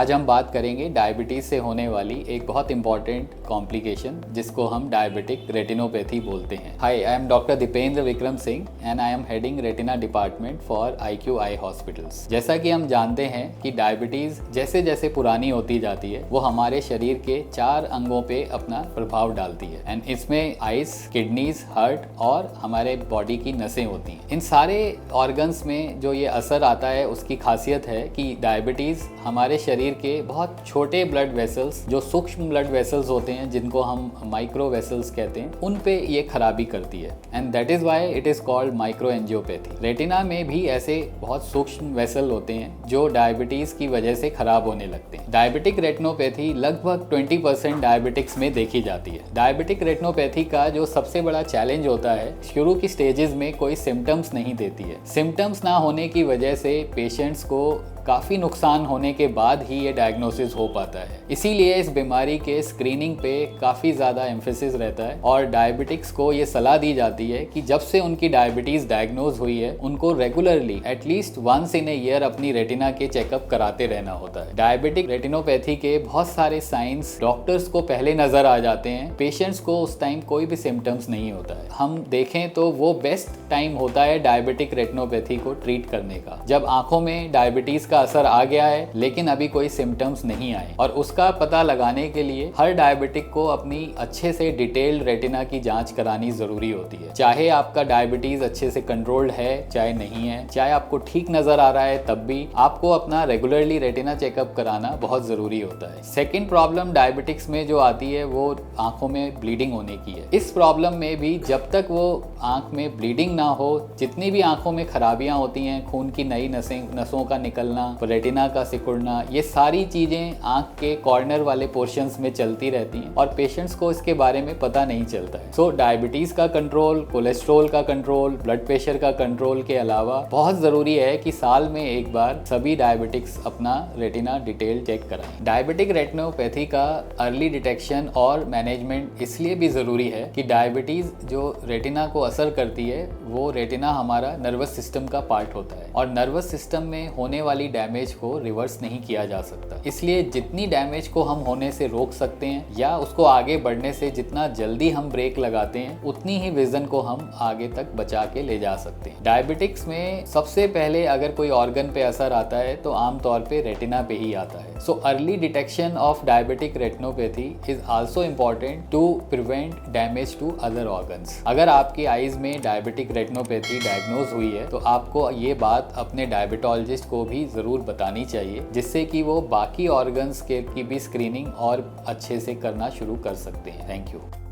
आज हम बात करेंगे डायबिटीज़ से होने वाली एक बहुत इंपॉर्टेंट कॉम्प्लिकेशन जिसको हम डायबिटिक रेटिनोपैथी बोलते हैं। Hi, I am doctor Dipendra Vikram Singh and I am heading retina department for IQ eye hospitals. जैसा कि हम जानते हैं कि डायबिटीज़ जैसे जैसे पुरानी होती जाती है वो हमारे शरीर के 4 अंगों पे अपना प्रभाव डालती है एंड इसमें आइज, किडनीज, हार्ट और हमारे बॉडी की नसें होती हैं। इन सारे ऑर्गन्स में जो ये असर आता है उसकी खासियत है कि डायबिटीज़ हमारे शरीर के बहुत छोटे ब्लड वेसल्स, जो सूक्ष्म ब्लड वेसल्स होते हैं जिनको हम माइक्रो वेसल्स कहते हैं, उन पे ये खराबी करती है and that is why it is called micro angiopathy. Retina में भी ऐसे बहुत सूक्ष्म वेसल होते हैं जो डायबिटीज़ की वजह से खराब होने लगते हैं। डायबिटिक रेटिनोपैथी लगभग 20% डायबिटिक्स में देखी जाती है। डायबिटिक रेटिनोपैथी का जो सबसे बड़ा चैलेंज होता है, शुरू की स्टेजेस में कोई सिम्टम्स नहीं देती है। सिम्टम्स ना होने की वजह से पेशेंट्स को काफ़ी नुकसान होने के बाद ही ये डायग्नोसिस हो पाता है। इसीलिए इस बीमारी के स्क्रीनिंग पे काफ़ी ज़्यादा एम्फेसिस रहता है और डायबिटिक्स को ये सलाह दी जाती है कि जब से उनकी डायबिटीज़ डायग्नोज हुई है उनको regularly at least once in a year अपनी रेटिना के चेकअप कराते रहना होता है। डायबिटिक रेटिनोपैथी के बहुत सारे साइंस डॉक्टर्स को पहले नज़र आ जाते हैं, पेशेंट्स को उस टाइम कोई भी सिम्टम्स नहीं होता है। हम देखें तो वो बेस्ट टाइम होता है डायबिटिक रेटिनोपैथी को ट्रीट करने का, जब आंखों में डायबिटीज़ असर आ गया है लेकिन अभी कोई सिम्टम्स नहीं आए। और उसका पता लगाने के लिए हर डायबिटिक को अपनी अच्छे से डिटेल्ड रेटिना की जांच करानी जरूरी होती है। चाहे आपका डायबिटीज अच्छे से कंट्रोल्ड है, चाहे नहीं है, चाहे आपको ठीक नजर आ रहा है, तब भी आपको अपना रेगुलरली रेटिना चेकअप कराना बहुत जरूरी होता है। सेकेंड प्रॉब्लम डायबिटिक्स में जो आती है वो आंखों में ब्लीडिंग होने की है। इस प्रॉब्लम में भी जब तक वो आंख में ब्लीडिंग ना हो, जितनी भी आंखों में खराबियां होती हैं, खून की नई नसों का निकलना, रेटिना का सिकुड़ना, ये सारी चीजें आंख के कॉर्नर वाले पोर्शंस में चलती रहती हैं और पेशेंट्स को इसके बारे में पता नहीं चलता है। सो डायबिटीज का कंट्रोल, कोलेस्ट्रॉल का कंट्रोल, ब्लड प्रेशर का कंट्रोल के अलावा बहुत जरूरी है कि साल में एक बार सभी डायबिटिक्स अपना रेटिना डिटेल चेक कराएं। डायबिटिक रेटिनोपैथी का अर्ली डिटेक्शन और मैनेजमेंट इसलिए भी जरूरी है कि डायबिटीज जो रेटिना को असर करती है वो रेटिना हमारा नर्वस सिस्टम का पार्ट होता है और नर्वस सिस्टम में होने वाली डैमेज को रिवर्स नहीं किया जा सकता। इसलिए जितनी डैमेज को हम होने से रोक सकते हैं या उसको आगे बढ़ने से जितना जल्दी हम ब्रेक लगाते हैं उतनी ही विजन को हम आगे तक बचा के ले जा सकते हैं। डायबिटिक्स में सबसे पहले अगर कोई ऑर्गन पे असर आता है तो आमतौर पे रेटिना पे ही आता है। So early detection of diabetic retinopathy is also important to prevent damage to other organs. अगर आपकी आईज में डायबिटिक रेटिनोपैथी डायग्नोज हुई है तो आपको ये बात अपने डायबिटोलॉजिस्ट को भी जरूर बतानी चाहिए, जिससे कि वो बाकी ऑर्गन्स की भी स्क्रीनिंग और अच्छे से करना शुरू कर सकते हैं। Thank you.